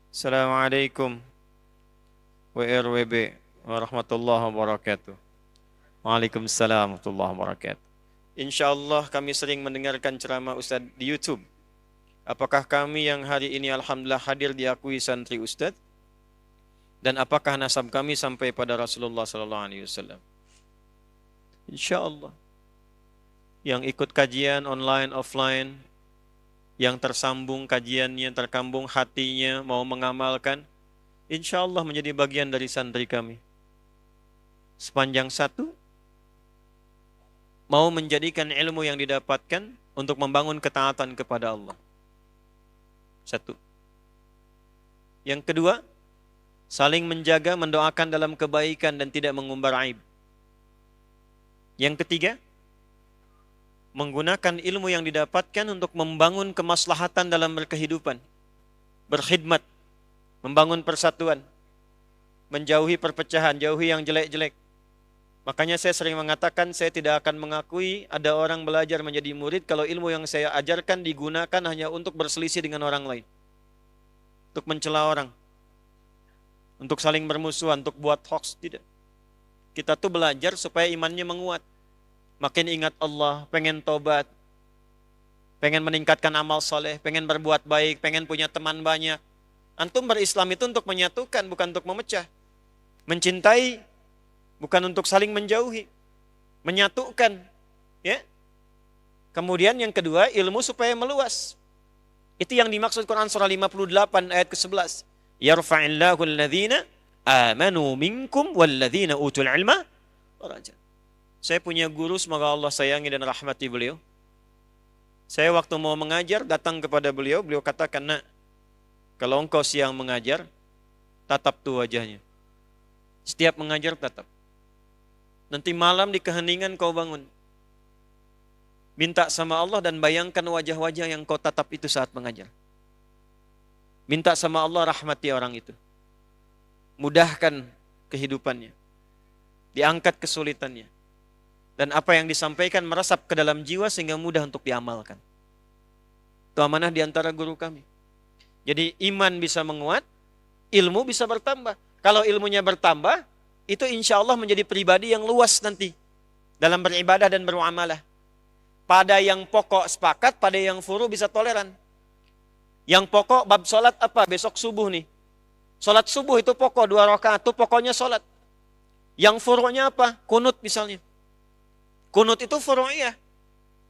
Assalamualaikum WRWB warahmatullahi wabarakatuh. Waalaikumsalam warahmatullahi wabarakatuh. Insyaallah kami sering mendengarkan ceramah Ustaz di YouTube. Apakah kami yang hari ini alhamdulillah hadir diakui santri Ustaz? Dan apakah nasab kami sampai pada Rasulullah sallallahu alaihi wasallam? Insyaallah. Yang ikut kajian online offline, yang tersambung kajiannya, terkambung hatinya, mau mengamalkan, insya Allah menjadi bagian dari santri kami. Sepanjang satu, mau menjadikan ilmu yang didapatkan untuk membangun ketaatan kepada Allah. Satu. Yang kedua, saling menjaga, mendoakan dalam kebaikan dan tidak mengumbar aib. Yang ketiga, menggunakan ilmu yang didapatkan untuk membangun kemaslahatan dalam berkehidupan, berkhidmat, membangun persatuan, menjauhi perpecahan, jauhi yang jelek-jelek. Makanya saya sering mengatakan saya tidak akan mengakui ada orang belajar menjadi murid kalau ilmu yang saya ajarkan digunakan hanya untuk berselisih dengan orang lain, untuk mencela orang, untuk saling bermusuhan, untuk buat hoax. Tidak. Kita tuh belajar supaya imannya menguat, makin ingat Allah, pengen tobat, pengen meningkatkan amal soleh, pengen berbuat baik, pengen punya teman banyak. Antum berislam itu untuk menyatukan, bukan untuk memecah. Mencintai, bukan untuk saling menjauhi. Menyatukan. Ya. Kemudian yang kedua, ilmu supaya meluas. Itu yang dimaksud Quran surah 58 ayat ke-11. Yarfa'illahu alladhina amanu minkum walladhina utul ilma darajat. Saya punya guru, semoga Allah sayangi dan rahmati beliau. Saya waktu mau mengajar, datang kepada beliau, beliau katakan, nak, kalau engkau siang mengajar, tatap tuh wajahnya. Setiap mengajar, tatap. Nanti malam di keheningan kau bangun. Minta sama Allah dan bayangkan wajah-wajah yang kau tatap itu saat mengajar. Minta sama Allah rahmati orang itu. Mudahkan kehidupannya. Diangkat kesulitannya. Dan apa yang disampaikan meresap ke dalam jiwa sehingga mudah untuk diamalkan. Itu amanah di antara guru kami. Jadi iman bisa menguat, ilmu bisa bertambah. Kalau ilmunya bertambah, itu insya Allah menjadi pribadi yang luas nanti dalam beribadah dan bermuamalah. Pada yang pokok sepakat, pada yang furu bisa toleran. Yang pokok bab sholat apa? Besok subuh nih. Sholat subuh itu pokok, 2 rakaat itu pokoknya sholat. Yang furu'nya apa? Kunut misalnya. Kunut itu furu'iyah.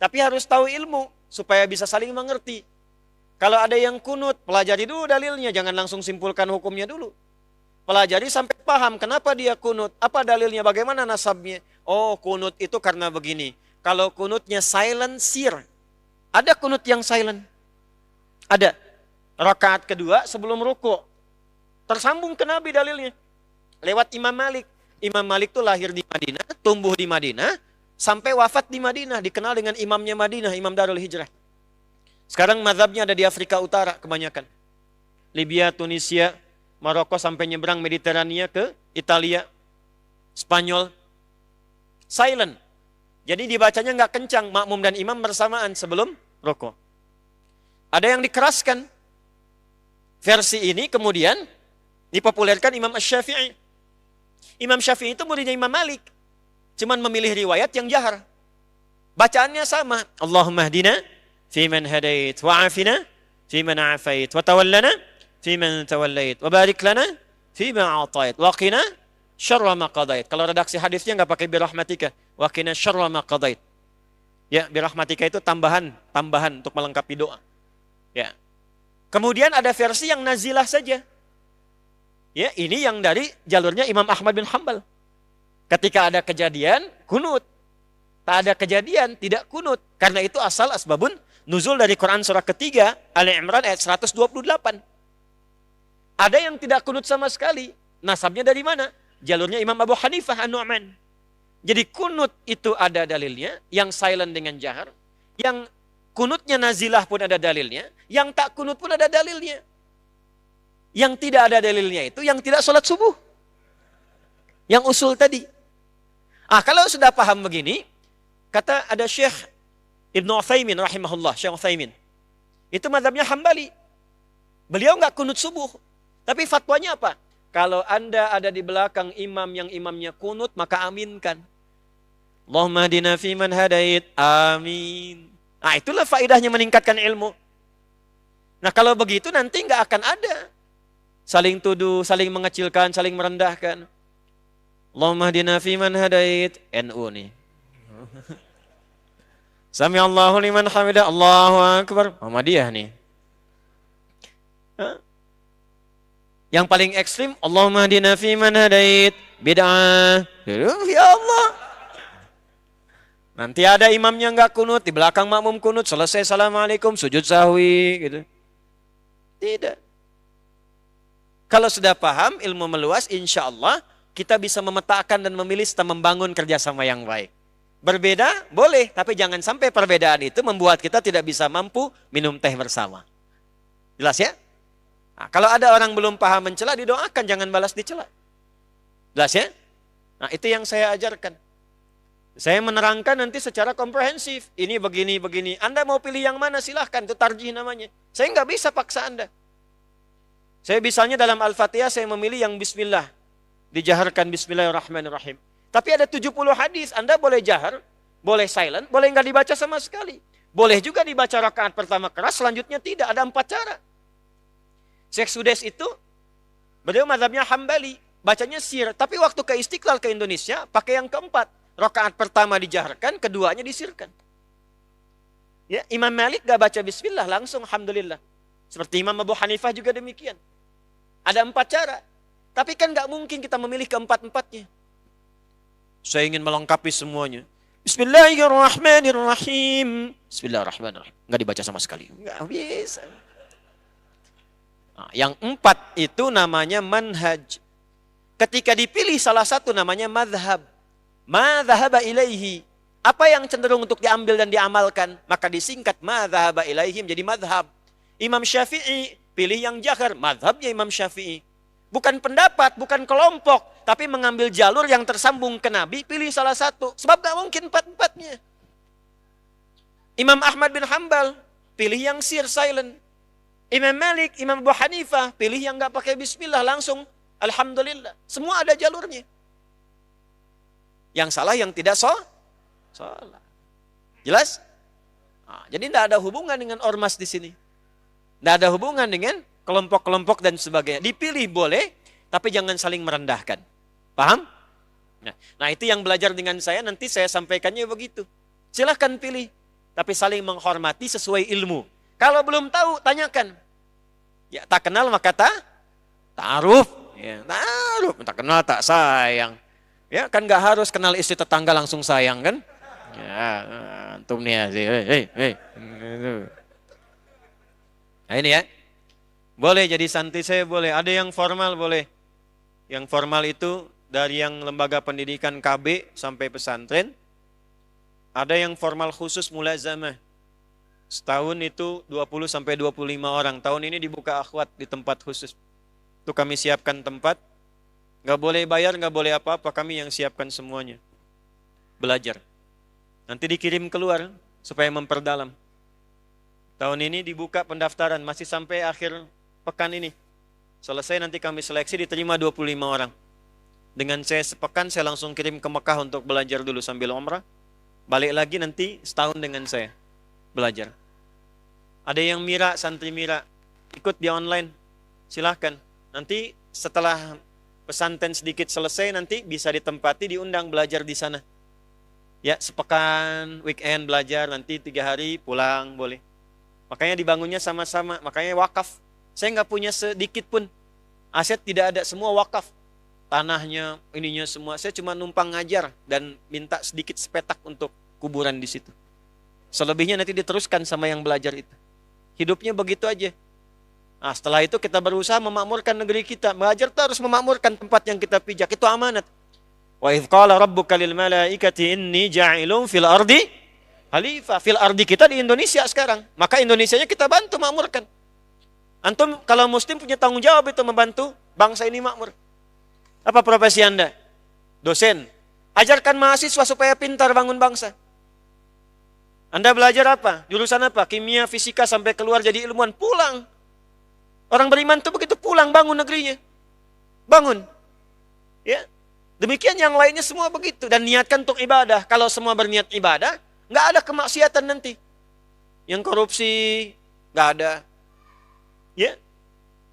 Tapi harus tahu ilmu supaya bisa saling mengerti. Kalau ada yang kunut, pelajari dulu dalilnya, jangan langsung simpulkan hukumnya dulu. Pelajari sampai paham kenapa dia kunut, apa dalilnya, bagaimana nasabnya. Oh, kunut itu karena begini. Kalau kunutnya silent seer, ada kunut yang silent. Ada. Rakaat kedua sebelum ruku. Tersambung ke Nabi dalilnya. Lewat Imam Malik. Imam Malik itu lahir di Madinah, tumbuh di Madinah, sampai wafat di Madinah, dikenal dengan imamnya Madinah, Imam Darul Hijrah. Sekarang mazhabnya ada di Afrika Utara kebanyakan. Libya, Tunisia, Maroko sampai nyebrang Mediterania ke Italia, Spanyol. Silent. Jadi dibacanya nggak kencang, makmum dan imam bersamaan sebelum rukuk. Ada yang dikeraskan. Versi ini kemudian dipopulerkan Imam Asy-Syafi'i. Imam Syafi'i itu muridnya Imam Malik. Cuman memilih riwayat yang jahar. Bacaannya sama. Allahumma hdina fiman hadait wa afina fiman afait wa tawallana fiman tawallait wa barik lana fima atait wa qina syarra ma qadait. Kalau redaksi hadisnya enggak pakai birahmatika, wa qina syarra ma qadait. Ya, birahmatika itu tambahan untuk melengkapi doa. Ya. Kemudian ada versi yang nazilah saja. Ya, ini yang dari jalurnya Imam Ahmad bin Hanbal. Ketika ada kejadian, kunut. Tak ada kejadian, tidak kunut. Karena itu asal asbabun nuzul dari Quran surah ketiga, Ali Imran ayat 128. Ada yang tidak kunut sama sekali. Nasabnya dari mana? Jalurnya Imam Abu Hanifah An-Nu'man. Jadi kunut itu ada dalilnya, yang silent dengan jahar. Yang kunutnya nazilah pun ada dalilnya. Yang tak kunut pun ada dalilnya. Yang tidak ada dalilnya itu yang tidak sholat subuh. Yang usul tadi. Kalau sudah paham begini, kata ada Syekh Ibnu Utsaimin rahimahullah, Syekh Utsaimin. Itu mazhabnya Hambali. Beliau enggak kunut subuh. Tapi fatwanya apa? Kalau Anda ada di belakang imam yang imamnya kunut, maka aminkan. Allahumma hadina fiman hadait. Amin. Nah, itulah faedahnya meningkatkan ilmu. Nah, kalau begitu nanti nggak akan ada saling tuduh, saling mengecilkan, saling merendahkan. Allahumma hadina fiman hadait. NU nih. Sami Allahu liman hamidah. Allahu akbar. Muhammadiyah nih. Yang paling ekstrim, Allahumma hadina fiman hadait. Bid'ah. Ya Allah. Nanti ada imamnya nggak kunut, di belakang makmum kunut, selesai assalamualaikum, sujud sahwi, gitu. Tidak. Kalau sudah paham, ilmu meluas, insya Allah kita bisa memetakan dan memilih serta membangun kerjasama yang baik. Berbeda, boleh, tapi jangan sampai perbedaan itu membuat kita tidak bisa mampu minum teh bersama. Jelas ya? Nah, kalau ada orang belum paham mencela, didoakan, jangan balas dicela. Jelas ya? Nah, itu yang saya ajarkan. Saya menerangkan nanti secara komprehensif. Ini begini. Anda mau pilih yang mana silahkan, itu tarjih namanya. Saya nggak bisa paksa Anda. Saya misalnya dalam Al-Fatihah saya memilih yang bismillah. Dijaharkan bismillahirrahmanirrahim. Tapi ada 70 hadis, Anda boleh jahar, boleh silent, boleh nggak dibaca sama sekali. Boleh juga dibaca rakaat pertama keras, selanjutnya tidak. Ada 4 cara. Syekh Sudes itu, beliau mazhabnya Hambali, bacanya sir. Tapi waktu ke Istiqlal ke Indonesia, pakai yang keempat. Rakaat pertama dijaharkan, keduanya disirkan. Ya, Imam Malik gak baca bismillah, langsung alhamdulillah. Seperti Imam Abu Hanifah juga demikian. Ada 4 cara. Tapi kan gak mungkin kita memilih keempat-empatnya. Saya ingin melengkapi semuanya. Bismillahirrahmanirrahim. Bismillahirrahmanirrahim. Gak dibaca sama sekali. Gak bisa. Nah, yang 4 itu namanya manhaj. Ketika dipilih salah satu namanya madhab. Ma dhahaba ilaihi. Apa yang cenderung untuk diambil dan diamalkan, maka disingkat ma dhahaba ilaihi menjadi madhab. Imam Syafi'i pilih yang jahar, madhabnya Imam Syafi'i. Bukan pendapat, bukan kelompok, tapi mengambil jalur yang tersambung ke Nabi, pilih salah satu. Sebab gak mungkin 4-4-nya. Imam Ahmad bin Hanbal pilih yang sir, silent. Imam Malik, Imam Abu Hanifah pilih yang gak pakai bismillah, langsung alhamdulillah. Semua ada jalurnya. Yang salah yang tidak salah. Jelas? Nah, jadi tidak ada hubungan dengan ormas di sini. Tidak ada hubungan dengan kelompok-kelompok dan sebagainya. Dipilih boleh, tapi jangan saling merendahkan. Paham? Nah, itu yang belajar dengan saya, nanti saya sampaikannya begitu. Silahkan pilih, tapi saling menghormati sesuai ilmu. Kalau belum tahu, tanyakan. Ya, tak kenal maka ta'aruf. Ya, ta'aruf, tak kenal tak sayang. Ya, kan nggak harus kenal istri tetangga langsung sayang kan? Ya, antum nih ya. Nah ini ya. Boleh jadi santri saya boleh. Ada yang formal boleh. Yang formal itu dari yang lembaga pendidikan KB sampai pesantren. Ada yang formal khusus mulazamah. Setahun itu 20 sampai 25 orang. Tahun ini dibuka akhwat di tempat khusus. Itu kami siapkan tempat. Gak boleh bayar, gak boleh apa-apa, kami yang siapkan semuanya. Belajar. Nanti dikirim keluar supaya memperdalam. Tahun ini dibuka pendaftaran, masih sampai akhir pekan ini. Selesai nanti kami seleksi, diterima 25 orang. Dengan saya sepekan, saya langsung kirim ke Mekah untuk belajar dulu sambil umrah. Balik lagi nanti setahun dengan saya belajar. Ada yang mira, santri mira, ikut di online, silahkan. Nanti setelah pesantren sedikit selesai nanti bisa ditempati, diundang belajar di sana. Ya, sepekan, weekend belajar, nanti 3 hari pulang boleh. Makanya dibangunnya sama-sama, makanya wakaf. Saya nggak punya sedikit pun aset, tidak ada, semua wakaf. Tanahnya, ininya semua. Saya cuma numpang ngajar dan minta sedikit sepetak untuk kuburan di situ. Selebihnya nanti diteruskan sama yang belajar itu. Hidupnya begitu aja. Nah, setelah itu kita berusaha memakmurkan negeri kita. Belajar itu harus memakmurkan tempat yang kita pijak. Itu amanat. Wa idh qala rabbuka lil malaikati inni ja'ilun fil ardi khalifah. Fil ardi kita di Indonesia sekarang. Maka Indonesianya kita bantu makmurkan. Antum kalau muslim punya tanggung jawab itu membantu bangsa ini makmur. Apa profesi Anda? Dosen. Ajarkan mahasiswa supaya pintar bangun bangsa. Anda belajar apa? Jurusan apa? Kimia, fisika sampai keluar jadi ilmuwan. Pulang. Orang beriman itu begitu pulang bangun negerinya. Bangun. Ya. Demikian yang lainnya semua begitu. Dan niatkan untuk ibadah. Kalau semua berniat ibadah, nggak ada kemaksiatan nanti. Yang korupsi, nggak ada. Ya.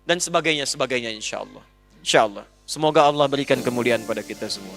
Dan sebagainya insya Allah. Insya Allah. Semoga Allah berikan kemuliaan pada kita semua.